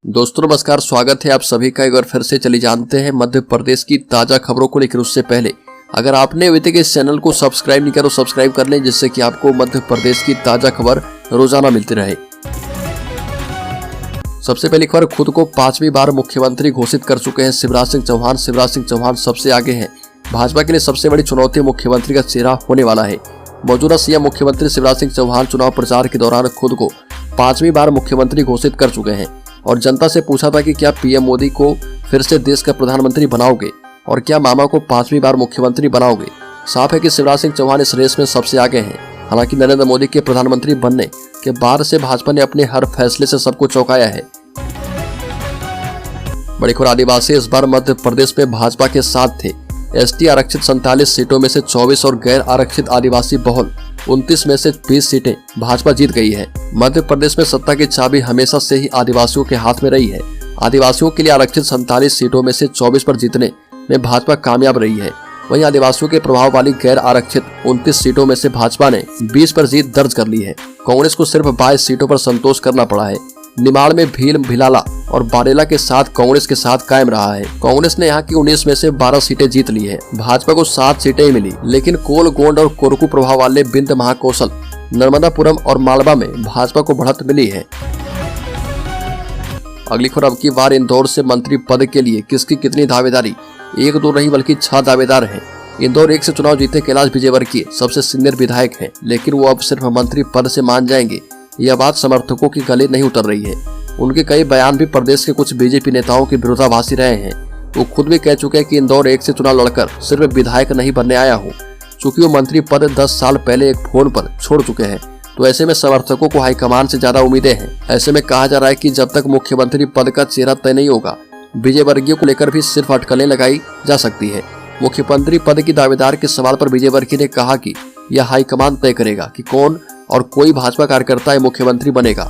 दोस्तों नमस्कार, स्वागत है आप सभी का। एक बार फिर से चली जानते हैं मध्य प्रदेश की ताजा खबरों को लेकर। उससे पहले अगर आपने अभी तक इस चैनल को सब्सक्राइब नहीं किया तो सब्सक्राइब कर लें, जिससे कि आपको मध्य प्रदेश की ताजा खबर रोजाना मिलती रहे। सबसे पहली खबर, खुद को 5वीं बार मुख्यमंत्री घोषित कर चुके हैं शिवराज सिंह चौहान। शिवराज सिंह चौहान सबसे आगे हैं। भाजपा के लिए सबसे बड़ी चुनौती मुख्यमंत्री का चेहरा होने वाला है। मौजूदा सीएम मुख्यमंत्री शिवराज सिंह चौहान चुनाव प्रचार के दौरान खुद को 5वीं बार मुख्यमंत्री घोषित कर चुके हैं और जनता से पूछा था कि क्या पीएम मोदी को फिर से देश का प्रधानमंत्री बनाओगे और क्या मामा को 5वीं बार मुख्यमंत्री बनाओगे। साफ है कि शिवराज सिंह चौहान इस रेस में सबसे आगे हैं। हालांकि नरेंद्र मोदी के प्रधानमंत्री बनने के बाद से भाजपा ने अपने हर फैसले से सबको चौंकाया है। बड़ी खबर, आदिवासी इस बार मध्य प्रदेश में भाजपा के साथ थे। एसटी आरक्षित 47 सीटों में से 24 और गैर आरक्षित आदिवासी बहुल 29 में से 20 सीटें भाजपा जीत गई है। मध्य प्रदेश में सत्ता की चाबी हमेशा से ही आदिवासियों के हाथ में रही है। आदिवासियों के लिए आरक्षित 47 सीटों में से 24 पर जीतने में भाजपा कामयाब रही है। वहीं आदिवासियों के प्रभाव वाली गैर आरक्षित 29 सीटों में से भाजपा ने 20 पर जीत दर्ज कर ली है। कांग्रेस को सिर्फ 22 सीटों पर संतोष करना पड़ा है। निमाड़ में भील, भिलाला और बारेला के साथ कांग्रेस के साथ कायम रहा है। कांग्रेस ने यहाँ की 19 में से 12 सीटें जीत ली है। भाजपा को 7 सीटें मिली, लेकिन कोल, गोंड और कोरकू प्रभाव वाले बिंद, महाकौशल, नर्मदापुरम और मालवा में भाजपा को बढ़त मिली है। अगली खबर, अब की बार इंदौर से मंत्री पद के लिए किसकी कितनी दावेदारी। 1-2 नहीं बल्कि 6 दावेदार हैं। इंदौर 1 से चुनाव जीते कैलाश विजयवर्गीय सबसे सीनियर विधायक हैं, लेकिन वो अब सिर्फ मंत्री पद से मान जाएंगे, यह बात समर्थकों की गले नहीं उतर रही है। उनके कई बयान भी प्रदेश के कुछ बीजेपी नेताओं के विरोधाभासी रहे हैं। वो खुद भी कह चुके हैं कि इंदौर 1 से चुनाव लड़कर सिर्फ विधायक नहीं बनने आया हूँ। चूंकि वो मंत्री पद 10 साल पहले एक फोन पर छोड़ चुके हैं, तो ऐसे में समर्थकों को हाईकमान से ज्यादा उम्मीदें हैं। ऐसे में कहा जा रहा है कि जब तक मुख्यमंत्री पद का चेहरा तय नहीं होगा, विजयवर्गीय को लेकर भी सिर्फ अटकलें लगाई जा सकती है। मुख्यमंत्री पद की दावेदार के सवाल पर विजयवर्गीय ने कहा कि यह हाईकमान तय करेगा कि कौन और कोई भाजपा कार्यकर्ता मुख्यमंत्री बनेगा।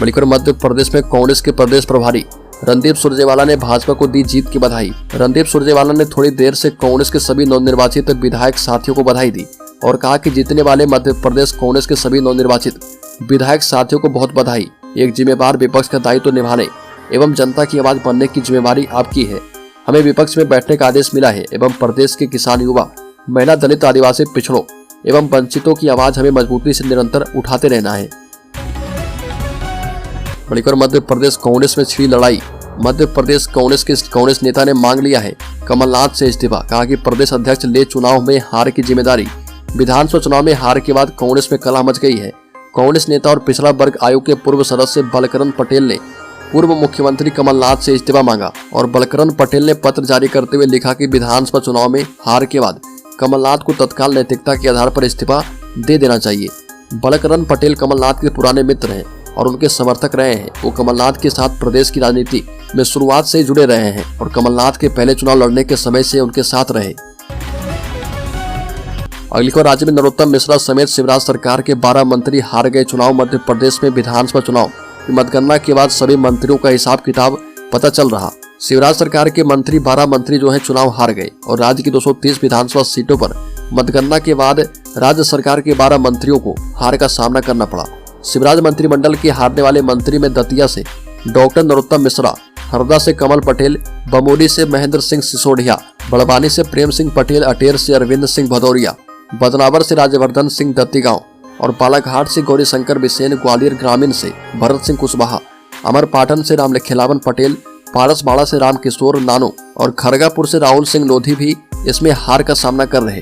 बड़ीकर, मध्य प्रदेश में कांग्रेस के प्रदेश प्रभारी रणदीप सुरजेवाला ने भाजपा को दी जीत की बधाई। रणदीप सुरजेवाला ने थोड़ी देर से कांग्रेस के सभी नवनिर्वाचित विधायक साथियों को बधाई दी और कहा कि जीतने वाले मध्य प्रदेश कांग्रेस के सभी नवनिर्वाचित विधायक साथियों को बहुत बधाई। एक जिम्मेदार विपक्ष का दायित्व निभाने एवं जनता की आवाज बनने की जिम्मेवारी आपकी है। हमें विपक्ष में बैठने का आदेश मिला है एवं प्रदेश के किसान, युवा, महिला, दलित, आदिवासी, पिछड़ों एवं वंचितों की आवाज हमें मजबूती से निरंतर उठाते रहना है। बड़ीकर, मध्य प्रदेश कांग्रेस में छिड़ी लड़ाई। मध्य प्रदेश कांग्रेस के कांग्रेस नेता ने मांग लिया है कमलनाथ से इस्तीफा। कहा कि प्रदेश अध्यक्ष ले चुनाव में हार की जिम्मेदारी। विधानसभा चुनाव में हार के बाद कांग्रेस में कलह मच गई है। कांग्रेस नेता और पिछड़ा वर्ग आयोग के पूर्व सदस्य बलकरण पटेल ने पूर्व मुख्यमंत्री कमलनाथ से इस्तीफा मांगा और बलकरण पटेल ने पत्र जारी करते हुए लिखा कि विधानसभा चुनाव में हार के बाद कमलनाथ को तत्काल नैतिकता के आधार पर इस्तीफा दे देना चाहिए। बलकरण पटेल कमलनाथ के पुराने मित्र हैं और उनके समर्थक रहे हैं। वो कमलनाथ के साथ प्रदेश की राजनीति में शुरुआत से ही जुड़े रहे हैं और कमलनाथ के पहले चुनाव लड़ने के समय से उनके साथ रहे। अगली खबर, राज्य में नरोत्तम मिश्रा समेत शिवराज सरकार के 12 मंत्री हार गए चुनाव। मध्य प्रदेश में विधानसभा चुनाव की मतगणना के बाद सभी मंत्रियों का हिसाब किताब पता चल रहा। शिवराज सरकार के 12 मंत्री जो है चुनाव हार गए और राज्य की 230 विधानसभा सीटों पर मतगणना के बाद राज्य सरकार के 12 मंत्रियों को हार का सामना करना पड़ा। शिवराज मंत्रिमंडल के हारने वाले मंत्री में दतिया से डॉक्टर नरोत्तम मिश्रा, हरदा से कमल पटेल, बमोली से महेंद्र सिंह सिसोदिया, बड़वानी से प्रेम सिंह पटेल, अटेर से अरविंद सिंह भदौरिया, बदनावर से राज्यवर्धन सिंह दत्तीगांव और बालाघाट से गौरीशंकर बिसेन, ग्वालियर ग्रामीण से भरत सिंह कुशवाहा, अमरपाटन से रामखेलावन पटेल, पारसबाड़ा से रामकिशोर नानो और खरगापुर से राहुल सिंह लोधी भी इसमें हार का सामना कर रहे।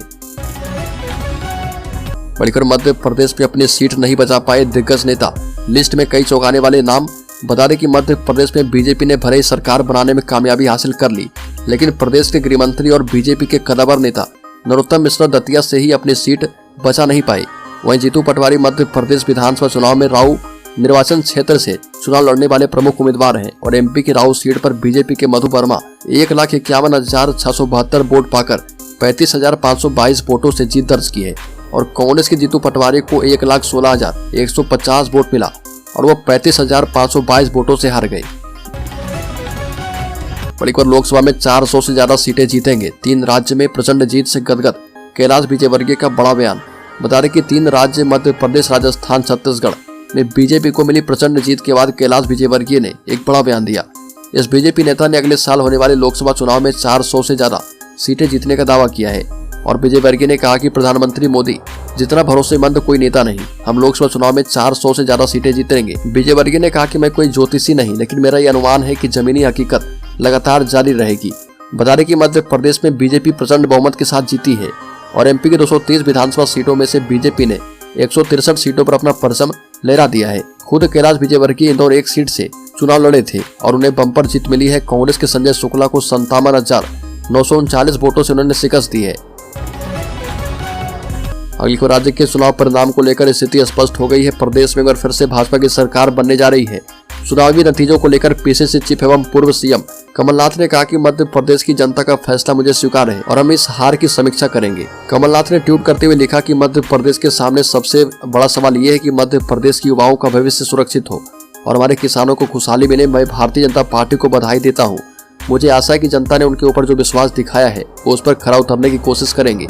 बड़ीकर, मध्य प्रदेश में अपनी सीट नहीं बचा पाए दिग्गज नेता। लिस्ट में कई चौंकाने वाले नाम। बता दें कि मध्य प्रदेश में बीजेपी ने भले सरकार बनाने में कामयाबी हासिल कर ली, लेकिन प्रदेश के गृहमंत्री और बीजेपी के कद्दावर नेता नरोत्तम मिश्रा दतिया से ही अपनी सीट बचा नहीं पाए। वहीं जीतू पटवारी मध्य प्रदेश विधानसभा चुनाव में राऊ निर्वाचन क्षेत्र से चुनाव लड़ने वाले प्रमुख उम्मीदवार हैं और एमपी की राऊ सीट पर बीजेपी के मधु वर्मा 1,51,672 वोट पाकर 35,522 वोटों से जीत दर्ज की है और कांग्रेस के जीतू पटवारी को 1,16,150 वोट मिला और वो 35,522 वोटों से हार गए। बड़ीकर, लोकसभा में 400 से ज्यादा सीटें जीतेंगे। 3 राज्य में प्रचंड जीत से गदगद कैलाश विजयवर्गीय का बड़ा बयान। बता दें कि 3 राज्य मध्य प्रदेश, राजस्थान, छत्तीसगढ़ में बीजेपी को मिली प्रचंड जीत के बाद कैलाश विजयवर्गीय ने एक बड़ा बयान दिया। इस बीजेपी नेता ने अगले साल होने वाले लोकसभा चुनाव में 400 से ज्यादा सीटें जीतने का दावा किया है और विजयवर्गीय ने कहा कि प्रधानमंत्री मोदी जितना भरोसेमंद कोई नेता नहीं, हम लोकसभा चुनाव में 400 से ज्यादा सीटें जीतेंगे। विजयवर्गीय ने कहा कि मैं कोई ज्योतिषी नहीं, लेकिन मेरा यह अनुमान है कि जमीनी हकीकत लगातार जारी रहेगी। बता दें कि मध्य प्रदेश में बीजेपी प्रचंड बहुमत के साथ जीती है और एमपी के 230 विधानसभा सीटों में से बीजेपी ने 163 सीटों पर अपना परचम लहरा दिया है। खुद कैलाश विजयवर्गीय इंदौर एक सीट से चुनाव लड़े थे और उन्हें बम्पर जीत मिली है। कांग्रेस के संजय शुक्ला को 57,939 वोटों से उन्होंने शिकस्त दी है। अगली खबर, राज्य के चुनाव परिणाम को लेकर स्थिति स्पष्ट हो गई है। प्रदेश में अगर फिर से भाजपा की सरकार बनने जा रही है। चुनावी नतीजों को लेकर पीसीसी चीफ एवं पूर्व सीएम कमलनाथ ने कहा कि मध्य प्रदेश की जनता का फैसला मुझे स्वीकार है और हम इस हार की समीक्षा करेंगे। कमलनाथ ने ट्वीट करते हुए लिखा कि मध्य प्रदेश के सामने सबसे बड़ा सवाल ये है कि मध्य प्रदेश के युवाओं का भविष्य सुरक्षित हो और हमारे किसानों को खुशहाली मिले। मैं भारतीय जनता पार्टी को बधाई देता हूँ। मुझे आशा है कि जनता ने उनके ऊपर जो विश्वास दिखाया है वो उस पर खरा उतरने की कोशिश करेंगे।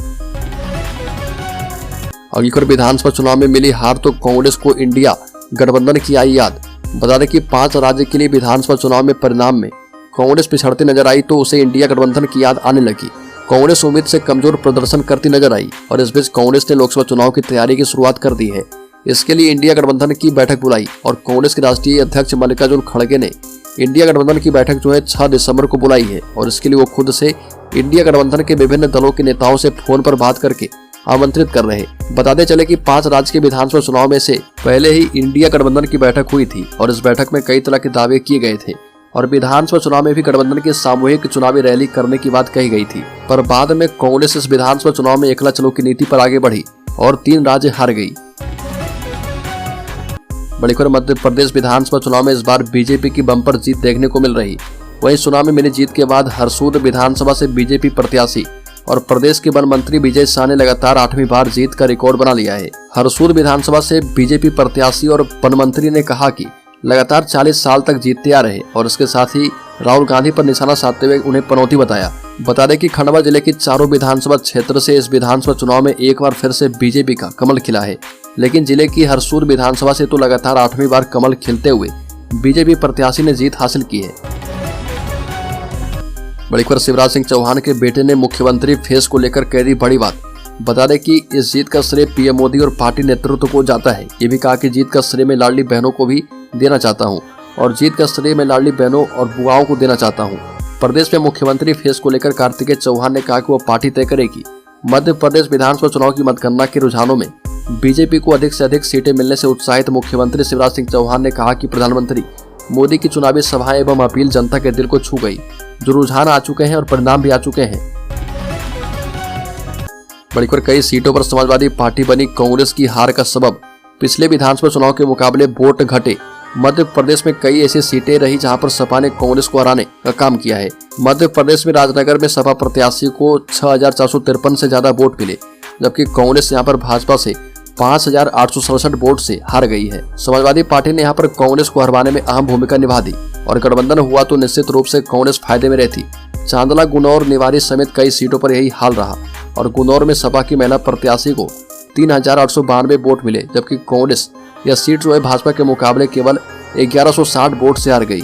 अगली खबर, विधानसभा चुनाव में मिली हार तो कांग्रेस को इंडिया गठबंधन की आई याद। बता दें कि 5 राज्य के लिए विधानसभा चुनाव में परिणाम में कांग्रेस पिछड़ती नजर आई तो उसे इंडिया गठबंधन की याद आने लगी। कांग्रेस उम्मीद से कमजोर प्रदर्शन करती नजर आई और इस बीच कांग्रेस ने लोकसभा चुनाव की तैयारी की शुरुआत कर दी है। इसके लिए इंडिया गठबंधन की बैठक बुलाई और कांग्रेस के राष्ट्रीय अध्यक्ष मल्लिकार्जुन खड़गे ने इंडिया गठबंधन की बैठक जो है 6 दिसंबर को बुलाई है और इसके लिए वो खुद से इंडिया गठबंधन के विभिन्न दलों के नेताओं से फोन पर बात करके आमंत्रित कर रहे। बताते चले कि 5 राज्य के विधानसभा चुनाव में से पहले ही इंडिया गठबंधन की बैठक हुई थी और इस बैठक में कई तरह के दावे किए गए थे और विधानसभा चुनाव में भी गठबंधन की सामूहिक चुनावी रैली करने की बात कही गई थी। पर बाद में कांग्रेस इस विधानसभा चुनाव में एकला चलो की नीति पर आगे बढ़ी और 3 राज्य हार गई। बड़ी खबर, मध्य प्रदेश विधानसभा चुनाव में इस बार बीजेपी की बम्पर जीत देखने को मिल रही। वहीं चुनाव में मिली जीत के बाद हरसूद विधानसभा से बीजेपी प्रत्याशी और प्रदेश के वन मंत्री विजय शाह ने लगातार 8वीं बार जीत का रिकॉर्ड बना लिया है। हरसूद विधानसभा से बीजेपी प्रत्याशी और वन मंत्री ने कहा कि लगातार 40 साल तक जीतते आ रहे और इसके साथ ही राहुल गांधी पर निशाना साधते हुए उन्हें पनौती बताया। बता दें कि खंडवा जिले की चारों विधानसभा क्षेत्र से इस विधानसभा चुनाव में एक बार फिर से बीजेपी का कमल खिला है, लेकिन जिले की हरसूद विधानसभा से तो लगातार 8वीं बार कमल खिलते हुए बीजेपी प्रत्याशी ने जीत हासिल की है। बड़ी खबर, शिवराज सिंह चौहान के बेटे ने मुख्यमंत्री फेस को लेकर कह दी बड़ी बात। बता दें कि इस जीत का श्रेय पीएम मोदी और पार्टी नेतृत्व को जाता है। ये भी कहा कि जीत का श्रेय मैं लाडली बहनों को भी देना चाहता हूं और जीत का श्रेय मैं लाडली बहनों और बुआओं को देना चाहता हूं। प्रदेश में मुख्यमंत्री फेस को लेकर कार्तिकेय चौहान ने कहा कि वो पार्टी तय करेगी। मध्य प्रदेश विधानसभा चुनाव की मतगणना के रुझानों में बीजेपी को अधिक से अधिक सीटें मिलने से उत्साहित मुख्यमंत्री शिवराज सिंह चौहान ने कहा कि प्रधानमंत्री मोदी की चुनावी सभाएं एवं अपील जनता के दिल को छू गई। जो रुझान आ चुके हैं और परिणाम भी आ चुके हैं। बड़ी खबर, कई सीटों पर समाजवादी पार्टी बनी कांग्रेस की हार का सबब पिछले विधानसभा चुनाव के मुकाबले वोट घटे। मध्य प्रदेश में कई ऐसी सीटें रही जहां पर सपा ने कांग्रेस को हराने का काम किया है। मध्य प्रदेश में राजनगर में सपा प्रत्याशी को 6,453 से ज्यादा वोट मिले, जबकि कांग्रेस यहां पर भाजपा से 5,867 वोट से हार गई है। समाजवादी पार्टी ने यहां पर कांग्रेस को हरवाने में अहम भूमिका निभा दी और गठबंधन हुआ तो निश्चित रूप से कांग्रेस फायदे में रहती। चांदला, गुनौर, निवाड़ी समेत कई सीटों पर यही हाल रहा और गुनौर में सपा की महिला प्रत्याशी को 3,892 वोट मिले, जबकि कांग्रेस यह सीट जो है भाजपा के मुकाबले केवल 1,160 वोट से हार गई।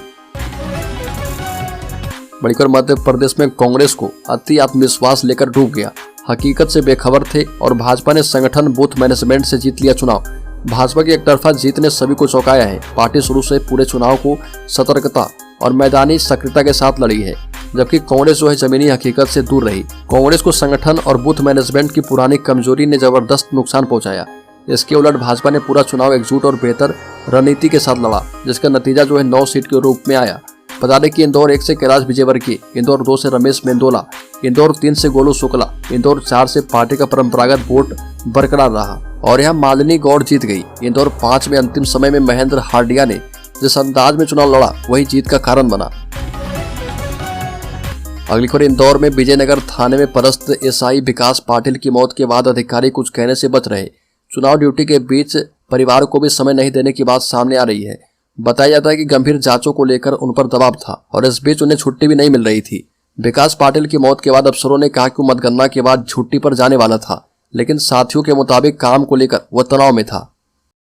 बड़ी खबर, मध्य प्रदेश में कांग्रेस को अति आत्मविश्वास लेकर डूब गया। हकीकत से बेखबर थे और भाजपा ने संगठन बूथ मैनेजमेंट से जीत लिया चुनाव। भाजपा की एकतरफा जीत ने सभी को चौंकाया है। पार्टी शुरू से पूरे चुनाव को सतर्कता और मैदानी सक्रियता के साथ लड़ी है, जबकि कांग्रेस जो है जमीनी हकीकत से दूर रही। कांग्रेस को संगठन और बूथ मैनेजमेंट की पुरानी कमजोरी ने जबरदस्त नुकसान पहुंचाया। इसके उलट भाजपा ने पूरा चुनाव एकजुट और बेहतर रणनीति के साथ लड़ा, जिसका नतीजा जो है 9 सीट के रूप में आया। बता दें कि इंदौर 1 से कैलाश विजयवर्गीय, इंदौर 2 से रमेश मेंदोला, इंदौर 3 से गोलू शुक्ला, इंदौर 4 से पार्टी का परंपरागत वोट बरकरार रहा और यहाँ मालिनी गौड़ जीत गई। इंदौर 5 में अंतिम समय में महेंद्र हार्डिया ने जिस अंदाज में चुनाव लड़ा वही जीत का कारण बना। अगली खबर, इंदौर में विजयनगर थाने में पदस्थ एसआई विकास पाटिल की मौत के बाद अधिकारी कुछ कहने से बच रहे। चुनाव ड्यूटी के बीच परिवार को भी समय नहीं देने की बात सामने आ रही है। बताया जाता है कि गंभीर जांचों को लेकर उन पर दबाव था और इस बीच उन्हें छुट्टी भी नहीं मिल रही थी। विकास पाटिल की मौत के बाद अफसरों ने कहा कि वो मतगणना के बाद छुट्टी पर जाने वाला था, लेकिन साथियों के मुताबिक काम को लेकर वह तनाव में था।